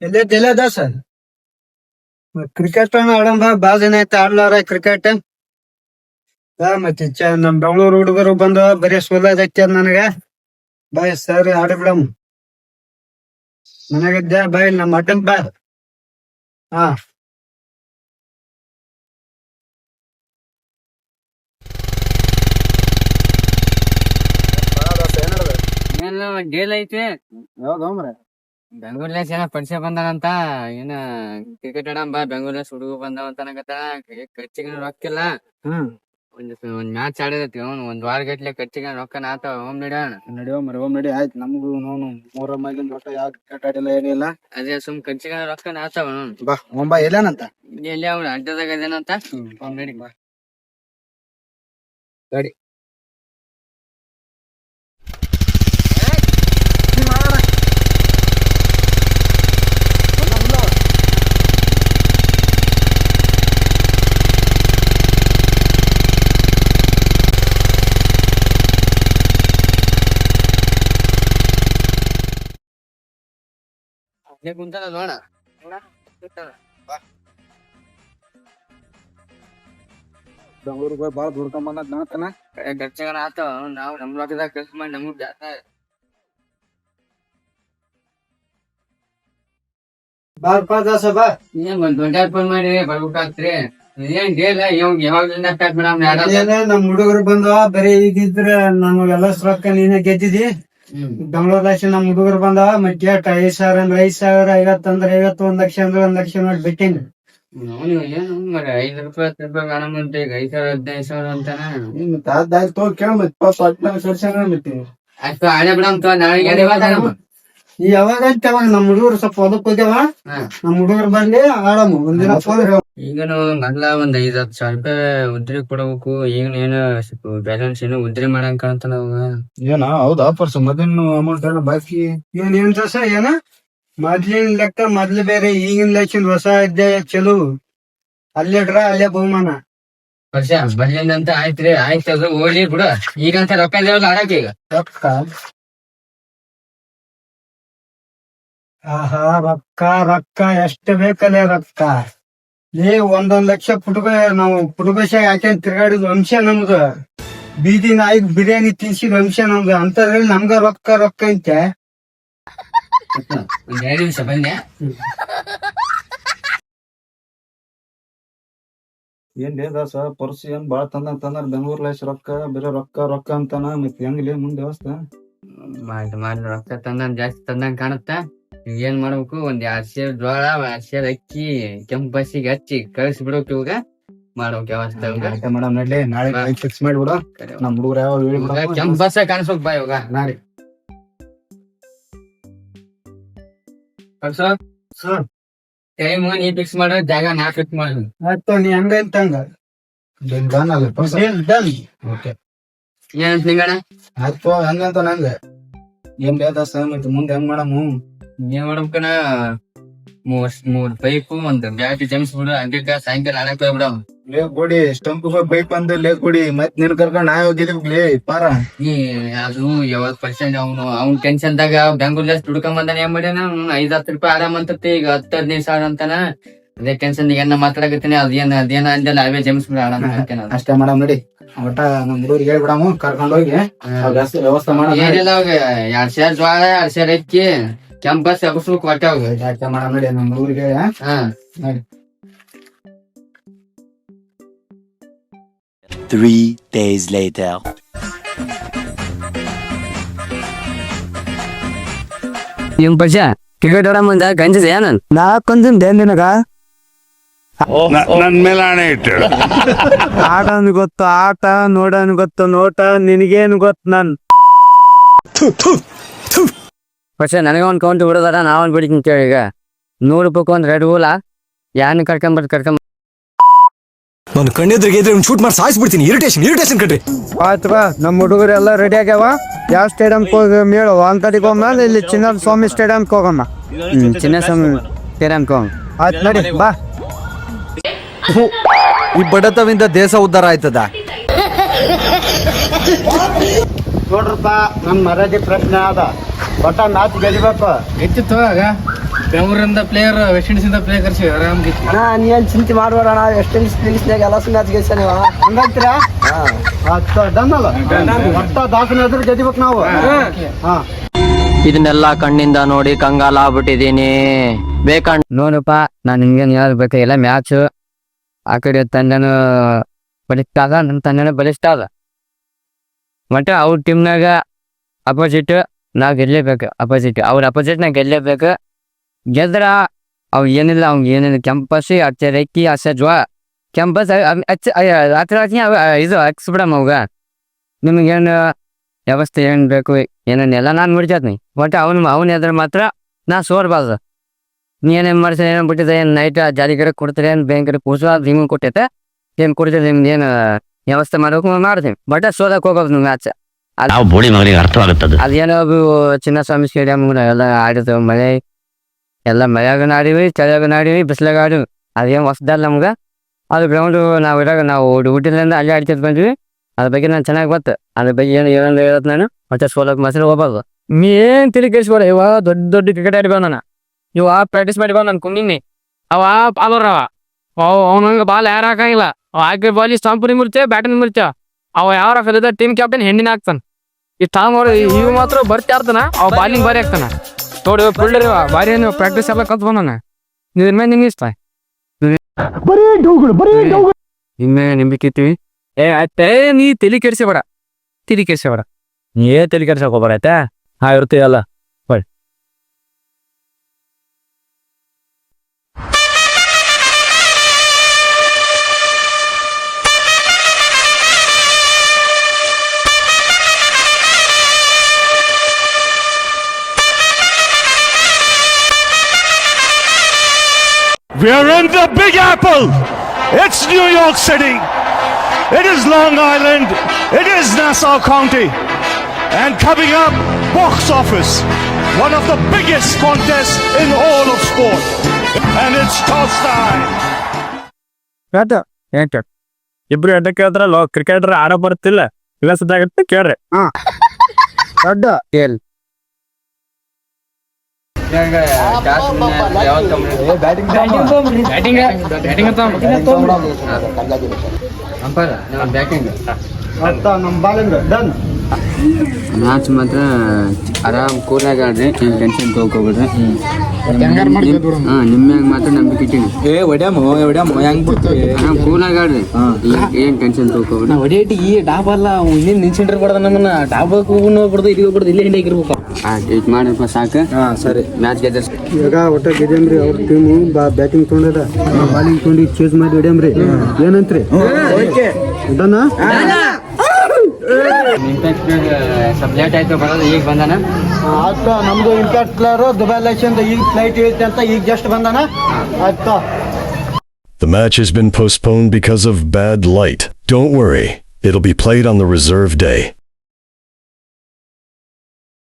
ಎಲ್ಲದ sir cricket ಆಡಂಬ ಬಾಳ ದಿನ ಆಯ್ತು ಆಡ್ಲಾರ ಕ್ರಿಕೆಟ್. ಮತ್ತೆ ನಮ್ ಬೆಂಗಳೂರು ಹುಡುಗರು ಬಂದ ಬರೀ ಸೋಲದೈತಿ ಅದ್ ನನಗ. ಬಾಯ್ ಸರ್ ಆಡಿ ಬಿಡಮ್ ಮನೆಗಿದ್ದೆ ಬಾಯ್ ನಮ್ ಅಡ್ಡನ್ ಬಾ. ಹಾ ಡೇಲ್ ಐತಿ. ಯಾವ್ದು ಬೆಂಗಳೂರ್ಲೇಸ್ ಏನ ಪರಿಚಯ ಬಂದಾನಂತ. ಏನ ಕ್ರಿಕೆಟ್ ಆಡಂಬ ಬೆಂಗಳೂರ್ಲೇಸ್ ಹುಡುಗ ಬಂದಾವಂತ ಅನ್ನಕತ್ತ. ಖರ್ಚಿಗೆ ರೊಕ್ಕಿಲ್ಲ. ಒಂದ್ ಮ್ಯಾಚ್ ಆಡಿದತಿ ಅವ್ನು ಒಂದ್ ವಾರ ಗಟ್ಲೆ ಖರ್ಚಿಗೆ ರೊಕ್ಕ ನಾತಾವ. ಹೋಮ್ ನಡಿಯೋ ನಡಿ ಆಯ್ತು. ನಮ್ಗೂ ನೋನು ಮೂರಮ್ಮಾಗಿಂದ ಒಟ್ಟ ಯಾವ ಕ್ರಿಕೆಟ್ ಆಡಿಲ್ಲ ಏನಿಲ್ಲ. ಅದೇ ಸುಮ್ ಖರ್ಚಿಗೆ ರೊಕ್ಕ ನಾತಾವ. ಬಾ ಒಂಬ ಎಲ್ಲೇನಂತ ಎಲ್ಲಿ ಅವ್ನು ಅಡ್ಡದಾಗ ಅದೇನಂತ. ನಡಿ ಬಾ ಗಾಡಿ ಕುಂತಾನ ನೋಡ. ಬೆಂಗಳೂರಿಗೆ ಹೋಗಿ ಬಾಳ ದುಡ್ಕೊಂಡ್ ಬಂದ ನಾತನ. ಖರ್ಚಿಗೆ ಆತಾವ. ನಾವು ನಮ್ ರೊಕ್ಕದಾಗ ಖರ್ಚು ಮಾಡಿ ನಮಗ್ ಜಾಸ್ತಿ ಬಾ ಏನ್ ಒಂದ್ ದೊಡ್ಡ ಫೋನ್ ಮಾಡಿ ಬರ್ಬೇಕಾಗ್ತ್ರಿ. ಏನ್ ಡೇಲ ಯಾವಾಗ್ಲಿಂದ ಸ್ಟಾರ್ಟ್ ಮಾಡ. ನಮ್ ಹುಡುಗರು ಬಂದವ ಬರೀ ಈಗಿದ್ರ ನಮಗೆಲ್ಲ ರೊಕ್ಕ ನೀನೇ ಗೆದ್ದಿದಿ. ಬೆಂಗಳೂರ್ದಾಶ ನಮ್ ಹುಡುಗರು ಬಂದವ ಮತ್ತೆ 5,000 ಅಂದ್ರೆ 5,000, 50 ಅಂದ್ರೆ 50, 1,00,000 ಅಂದ್ರೆ 1,00,000 ನೋಡಿ ಬಿಟ್ಟಿನಿ. ಏನು ಮರ 5 ರೂಪಾಯಿ 10 ರೂಪಾಯಿ ಕಾಣ ಮುಂದೆ 5,000 15,000 ಅಂತಾನ. ಅದಾಯ್ತು ಕೇಳ ಮತ್ತೆ ಅಷ್ಟು ಹಳೆ ಬಿಡಮ್ ನಾಳೆಗೆ. ಈ ಯಾವಾಗ ಅವಾಗ ನಮ್ ಹುಡುಗರು ಸ್ವಲ್ಪ ಹೊಲಕ್ ಹೋಗ್ಯಾವ. ನಮ್ ಹುಡುಗರು ಬಂದಿ ಆಡಮ್ ಒಂದಿನ ಫೋನ್. ಈಗನು ಮೊದ್ಲ ಒಂದ್ 5-10 ಸಾವಿರ ರೂಪಾಯಿ ಉದ್ರಿ ಕೊಡಬೇಕು. ಈಗನ ಏನೋ ಬ್ಯಾಲೆನ್ಸ್ ಏನೋ ಉದ್ರಿ ಮಾಡಂಗ್ ಕಾಣ್ತಾನ ಅವಾಗ. ಏನ ಹೌದಾ ಪರ್ಸ ಮೊದಲಿನ ಅಮೌಂಟ್ ಏನೋ ಬಾಕಿ ಏನ್ ದೋಸ ಏನ ಮೊದ್ಲಿನ ಲೆಕ್ಕ ಮೊದ್ಲು ಬೇರೆ ಈಗಿನ ಲೆಕ್ಕ ಹೊಸ ಇದ್ದೆ ಚಲೋ. ಅಲ್ಲೇ ಡ್ರಾ ಅಲ್ಲೇ ಬಹುಮಾನ. ವರ್ಷ ಬರ್ಲಿಂದಂತ ಆಯ್ತ್ರಿ. ಆಯ್ತು ಹೋಗ್ಲಿ ಬಿಡ. ಈಗಂತ ರೊಕ್ಕ ಇದಾವಲ್ಲ ಆಡಕ್ ಈಗ ರೊಕ್ಕ. ಆಹಾ ರೊಕ್ಕ ರೊಕ್ಕ ಎಷ್ಟು ಬೇಕಲ್ಲೇ ರೊಕ್ಕ. ಒಂದೊಂದ್ ಲಕ್ಷ ನಾವು ಪುಟುಬೇಷಾಗ ಹಾಕ್ಯಂಡ್ ತಿರ್ಗಾಡಿದ್ ವಂಶ ನಮ್ದು. ಬೀದಿ ನಾಯಿಗ್ ಬಿರಿಯಾನಿ ತಿನ್ಸಿದ ವಂಶ ನಮ್ದು. ಅಂತದ್ರಲ್ಲಿ ನಮ್ಗ ರೊಕ್ಕ ರೊಕ್ಕ ಅಂತೆ. ಒಂದ್ 2 ನಿಮಿಷ ಬಂದೆ. ಏನ್ ದಾಸ ಪರ್ಸ್ ಏನ್ ಬಾಳ ತಂದ್ರ ಬೆಂಗಳೂರ್ಲೇಶ್ ರೊಕ್ಕ ಬೇರೆ ರೊಕ್ಕ ರೊಕ್ಕ ಅಂತಾನ. ಮತ್ತೆ ಹೆಂಗ್ಲಿ ಮುಂದೆ ವ್ಯವಸ್ಥೆ ಮಾಡಿ ರೊಕ್ಕ ತಂದಂಗ್ ಜಾಸ್ತಿ ತಂದಂಗ್ ಕಾಣುತ್ತ. ಏನ್ ಮಾಡ್ಬೇಕು, ಒಂದ್ 2 ಸೇರ್ ಜೋಳ 2 ಸೇರ್ ಅಕ್ಕಿ ಕೆಂಪು ಬಸ್ಸಿಗೆ ಹಚ್ಚಿ ಕಳಿಸಿ ಬಿಡೋಕ್ ಇವಾಗ ಮಾಡ್ಬೇಕ್ ವ್ಯವಸ್ಥೆ. ಮೇಡಮ್ ನಡ್ಲಿ ನಾಳೆ ಫಿಕ್ಸ್ ಮಾಡಿಬಿಡು. ನಮ್ ಹುಡುಗರು ಯಾವ ಕೆಂಪು ಬಸ್ ಕಾಣಿಸ್ಬೇಕ್ ಬಾ ಇವಾಗ ನಾಳೆ. ಟೈಮ್ ನೀ ಫಿಕ್ಸ್ ಮಾಡೋ, ಜಾಗ ನಾ ಫಿಕ್ಸ್ ಮಾಡು. ಆಯ್ತು ನೀ ಹಂಗಂತಂಗ ಏನಂತ ನಿಂಗಣ? ಆಯ್ತು ಹಂಗಂತ ನಂಗ ಏನ್ ದಾಸ ಮತ್ತೆ ಮುಂದೆ ಹೆಂಗ್ ಮಾಡಮು? ಏನ್ ಮಾಡ್ಬೇಕಣ, 3 ಪೈಪು ಒಂದ್ ಬ್ಯಾಟ್ ಜಮ್ಸ್ಬಿಡು. ಹಂಗ ಸಾಯಂಕಾಲ ಆಡಕ್ ಹೋಗ್ಬಿಡಮ್. ಲೇ ಕೊಡಿ ಸ್ಟಂಪ್ ಬೈಕ್ ಬಂದು ಲೇ ಕೊಡಿ. ಮತ್ ನೀನ್ ಕರ್ಕೊಂಡ್ ನಾ ಹೋಗಿದ್ವಿ ಪಾರ. ಅದು 50% ಅವ್ನ್ ಟೆನ್ಷನ್ ದಾಗ ಬೆಂಗಳೂರ್ಲೇಸ್ ದುಡ್ಕೊಂಡ್ ಬಂದಾನ. ಏನ್ ಮಾಡ್ಯಾನ 5-10 ರೂಪಾಯಿ ಆರಾಮ್ ಅಂತತಿ. ಈಗ 10-15 ಸಾವಿರ ಅಂತಾನ. ಅದೇ ಟೆನ್ಷನ್ ಏನ ಮಾತಾಡಕತ್ತೀನಿ. ಅದೇನ ಅಂದಲ್ಲ ಅವೇ ಜಮ್ಸ್ಬಿಡ ಆಡಮ್. ಅಷ್ಟೇ ಮಾಡಮ್ ನಡಿ. ಒಟ್ಟ ನಮ್ ಹುಡುಗರಿಗೆ ಹೇಳ್ಬಿಡಮು ಕರ್ಕೊಂಡ್ ಹೋಗಿ ವ್ಯವಸ್ಥೆ ಮಾಡ. ಏನಿಲ್ಲ ಅವಾಗ 2 ಸೇರ್ ಜೋಳ 2 ಸೇರ್ ಅಕ್ಕಿ ಕೆಂಪ್ ಬಸ್ ಎಬ್ಸ್ಬೇಕು ಹೊಟ್ಟೆ ಅವಾಗ. ಅಷ್ಟೇ ಮಾಡಮ್ ನಡಿ ನಮ್ ಹುಡುಗರಿಗೆ. ನೋಡಿ 3 days later. ನಿಮ್ ಪಕ್ಷ ಕ್ರಿಕೆಟ್ ಆಡ ಮುಂದ ಗಂಜಿದೆ ನಾನು ನಾಕೊಂದಿನ ನಿನಗ ನನ್ ಮೇಲೆ ಆಣೆ ಇಟ್ಟು ಆಟನು ಗೊತ್ತು ಆಟ, ನೋಡನು ಗೊತ್ತು ನೋಟ, ನಿನಗೇನು ಗೊತ್ತು ನನ್ ಪಕ್ಷ. ನನಗ ಒಂದ್ ಕೌಂಟ್ ಬಿಡೋದಾರ ನಾವೊಂದ್ ಬಿಡಿತೀನಿ ಕೇಳಿ. ಈಗ 100 ರೂಪಾಯಿ ಒಂದ್ ರೆಡ್ ಹೂಲ ಯಾನ್ ಕರ್ಕೊಂಡ್ ನಾನು ಕಣ್ಣೆದ್ರಿಗೆ ಇದ್ರೆ ಶೂಟ್ ಮಾಡಿ ಸಾಯಿಸ್ಬಿಡ್ತೀನಿ. ಇರಿಟೇಷನ್ ಕಟ್ರಿ. ಆಯ್ತು ಬಾ, ನಮ್ಮ ಹುಡುಗರು ಎಲ್ಲ ರೆಡಿ ಆಗ್ಯಾವ. ಯಾವ ಸ್ಟೇಡಿಯಂಗೆ ಹೋಗಿ ಮೇಳು ಅಂಕಡಿಗೆ ಹೋಗಮ್ಮ. ಇಲ್ಲಿ ಚಿನ್ನದ ಸ್ವಾಮಿ ಸ್ಟೇಡಿಯಂಗೆ ಹೋಗಮ್ಮ. ಚಿನ್ನಸ್ವಾಮಿ ಸ್ಟೇಡಿಯಂಗೆ ಹೋಗಮ್ಮ. ಆಯ್ತು ನಡಿ ಬಾ. ಈ ಬಡತವಿಂದ ದೇಶ ಉದ್ಧಾರ ಆಯ್ತದ. ನೋಡ್ರಪ್ಪ, ನನ್ ಮರ್ಯಾದೆ ಪ್ರಶ್ನೆ ಅದ. ಒಟ್ಟ ನಾಚ್ ಗೆಲ್ಬೇಕು. ಹೆಚ್ಚಿತ್ತು ಆಗ ಬೆಂಗಳೂರಿಂದ ಪ್ಲೇಯರ್ ವೆಸ್ಟ್ ಇಂಡೀಸ್ ಇಂದ ಪ್ಲೇಯರ್ ಕರ್ಸಿ ಆರಾಮ್ ಗೆದ್ದು. ಅಣ್ಣ ನೀ ಏನ್ ಚಿಂತೆ ಮಾಡ್ಬೇಡಣ ವೆಸ್ಟ್ ಇಂಡೀಸ್ ಪ್ಲೇಸ್ನಾಗ ಎಲ್ಲ ಮ್ಯಾಚ್ ಗೆಲ್ಸ ನೀವು ಹಂಗಂತೀರಾ ಡನ್ ಅಲ್ಲ ಒಟ್ಟ ದಾಖಲೆ ಎದುರು ಗೆದಿಬೇಕು ನಾವು ಹಾ ಇದನ್ನೆಲ್ಲ ಕಣ್ಣಿಂದ ನೋಡಿ ಕಂಗಾಲಾಗ್ಬಿಟ್ಟಿದೀನಿ ಬೇಕಣ್ಣ. ನೋಡಪ್ಪ ನಾನ್ ನಿಮ್ಗೆ ಹೇಳ್ಬೇಕು ಎಲ್ಲ ಮ್ಯಾಚ್ ಆ ಕಡೆ ತಂಡನು ಬಲಿಷ್ಠ ಅದ ನಮ್ಮ ತಂಡನ ಬಲಿಷ್ಠ ಅದ ಮತ್ತೆ ಅವ್ರ ಟೀಮ್ನಾಗ ಅಪೋಸಿಟ್ ನಾವ್ ಗೆಲ್ಲೇಬೇಕು ಅಪೋಸಿಟ್ ಅವ್ರ ಅಪೋಸಿಟ್ ನಾಗ ಗೆಲ್ಲೇಬೇಕು ಗೆದ್ರ ಅವ್ ಏನಿಲ್ಲ ಅವ್ನಿಗೆ ಏನಿಲ್ಲ ಕೆಂಪಸಿ ಅಚ್ಚ ರೆಕ್ಕಿ ಹಸ ಜ್ವಾ ಕೆಂಪಸ್ ಇದು ಹಚ್ಬಿಡಮ್ಮ ಅವಾಗ ನಿಮ್ಗೇನು ವ್ಯವಸ್ಥೆ ಏನ್ ಬೇಕು ಏನೇನೆಲ್ಲ ನಾನು ಮುಡಿತೀನಿ ಒಟ್ಟು ಅವ್ನ ಎದ್ರ ಮಾತ್ರ ನಾ ಸೋರ್ಬಾರ್ದು ನೀ ಏನೇನು ಮಾಡ್ಸ ಏನೇನು ಬಿಟ್ಟಿದೆ ಏನು ನೈಟ್ ಜಾಲಿಗಡೆ ಕೊಡ್ತೀರಿ ಏನು ಬ್ಯಾಂಕಡೆ ಕೂಸು ನಿಮ್ಗೆ ಕೊಟ್ಟೈತೆ ಏನು ಕೊಡ್ತೀರಿ ನಿಮ್ದು ಏನು ವ್ಯವಸ್ಥೆ ಮಾಡ್ಬೇಕು ಮಾಡ್ತೀನಿ ಬಟ್ ಸೋದಕ್ಕೆ ಹೋಗೋದು ನೀವು ಮ್ಯಾಚ್ ನಾವು ಬೋಳಿ ಮಗನಿಗೆ ಅರ್ಥವಾಗುತ್ತದೆ. ಅದೇನೋ ಚಿನ್ನಸ್ವಾಮಿ ಸ್ಟೇಡಿಯಂ ಎಲ್ಲ ಆಡಿರ್ತೇವೆ ಮಳೆ ಎಲ್ಲ ಮಳೆಯಾಗ ಆಡಿವಿ ಚಳಿಯಾಗ ಆಡಿವಿ ಬಿಸಿಲಾಗ ಆಡಿವಿ ಅದೇನು ಹೊಸದಲ್ಲ ನಮ್ಗೆ ಅದು ಗ್ರೌಂಡು ನಾವು ಇರಾಗ ನಾವು ಊಟಿಲಿಂದ ಅಲ್ಲೇ ಆಡ್ತಿದ್ ಬಂದ್ವಿ ಅದ್ರ ಬಗ್ಗೆ ನಾನು ಚೆನ್ನಾಗಿ ಗೊತ್ತು ಅದ್ರ ಬಗ್ಗೆ ಏನು ಏನಂದ್ರೆ ಹೇಳತ್ ನಾನು ಮತ್ತೆ ಸೋಲಕ್ಕೆ ಮಸರು ಹೋಗ್ಬಾರ್ದು ನೀ ಏನು ತಿಳಿ ಕೇಳಿಸ್ಬೇಡ ಇವ ದೊಡ್ಡ ದೊಡ್ಡ ಕ್ರಿಕೆಟ್ ಆಡಿ ಬಂದ ನಾನು ಇವ ಪ್ರಾಕ್ಟೀಸ್ ಮಾಡಿ ಬಂದ ನಾನು ಕುಂದಿನಿ ಅವ ಪಾಲೋರವ ಅವನಂಗೆ ಬಾಲ್ ಯಾರು ಹಾಕಂಗಿಲ್ಲ ಅವ ಹಾಕಿ ಬಾಲಿ ಸ್ಟಂಪ್ನಿ ಮುರ್ಚೆ ಬ್ಯಾಟಿಂಗ್ ಮುರ್ಚೆ ಅವ ಯಾವ ಹಾಕದ ಟೀಮ್ ಕ್ಯಾಪ್ಟನ್ ಹೆಣ್ಣಿನ ಹಾಕ್ತಾನ ಈ ಟಾಮ್ ಅವ್ರು ಇವ್ ಮಾತ್ರ ಬರ್ತಿ ಆಡ್ತಾನ ಅವ ಬಾಲಿಂಗ್ ಬಾರಿ ಹಾಕ್ತಾನ ನೋಡಿ ಫೀಲ್ಡರ್ ಬಾರಿ ಏನು ಪ್ರಾಕ್ಟೀಸ್ ಎಲ್ಲ ಕಲ್ತ್ ಬಂದಾನ ಇದ್ರ ಮೇಲೆ ನಿಮ್ಗೆ ಇಷ್ಟ ನಿಮ್ಮೆ ನಿಂಬಿಕಿತ್ತೀವಿ ಆಯ್ತೇ ನೀ ತಲೆ ಕೆಡ್ಸಿಬೇಡ ನೀ ತಲೆ ಕೆಡ್ಸಕ್ ಹೋಗ್ಬಾರ ಆಯ್ತಾ ಇರ್ತೀಯಲ್ಲ ಹೊಳ್ We're in the Big Apple. It's New York City. It is Long Island. It is Nassau County. And coming up, box office. One of the biggest contests in all of sport. And it's toss time. ఏంట ಇಬ್ರು ಎಡ್ಡ ಕೇಳಿದ್ರಲ್ಲ cricketer ಆಡ ಬರ್ತಿಲ್ಲ ಇಲ್ಲ ಸದ್ದಾಗತ್ತೆ ಕೇಳ್ರಿ ದೊಡ್ಡ tail ನಮ್ಮ bowling done match ಮಾತ್ರ ಆರಾಮ್ ಕೂಲಾಗಿ ಆಡ್ರಿ ಏನು ಟೆನ್ಷನ್ ತೊಗೊಬಿಡ್ರಿ ನಿಮ್ಮ್ಯಾಗ ಮಾತ್ರ ನಂಬಿಕೆ ಇಟ್ಟಿನಿ ಆರಾಮ್ ಕೂಲಾಗಿ ಆಡ್ರಿ ಏನ್ ಟೆನ್ಷನ್ ತೊಗೊಬಿಡ್ರಿ ಹೊಡಿಯಟಿ ಈ ಡಾಬ್ ಅಲ್ಲ ಇಲ್ಲಿ ನಿನ್ಸಿಂಡ್ರಿ ಬಿಡದ ನಮ್ಮನ್ನ ಡಾಬಾಕ್ ಹೋಗ್ಬಿಡ್ದು ಇಲ್ಲಿ ಹೋಗ್ಬಿಡ್ದು ಇಲ್ಲೇ ಹಿಂದೆ ಇರ್ಬೇಕು ಇದು ಮಾಡಿರಪ್ಪ ಸಾಕು ಸರಿ ಮ್ಯಾಚ್ ಗೆದ್ದ ಈಗ ಒಟ್ಟ ಗೆದೇಮ್ರಿ ಅವ್ರ ಟೀಮು ಬ್ಯಾಟಿಂಗ್ ತೊಗೊಂಡದ ಬಾಲಿಂಗ್ ತೊಗೊಂಡು ಚೇಸ್ ಮಾಡಿ ಹೊಡ್ಯಾಮ್ರಿ ಏನಂತ್ರಿ ಡನ್ ಇಂಪ್ಯಾಕ್ಟ್ ಸ್ವಲ್ಪ ಲೇಟ್ ಆಯ್ತು ಬರೋದು ಈಗ ಬಂದಾನ ಆಯ್ತು ನಮ್ದು ಇಂಪ್ಯಾಕ್ಟ್ ಪ್ಲೇಯರ್ ದುಬೈ ಲಕ್ಷದಿಂದ ಈಗ ಫ್ಲೈಟ್ ಐತೆ ಅಂತ ಈಗ ಜಸ್ಟ್ ಬಂದಾನ ಆಯ್ತು The match has been postponed because of bad light. Don't worry, it'll be played on the reserve day.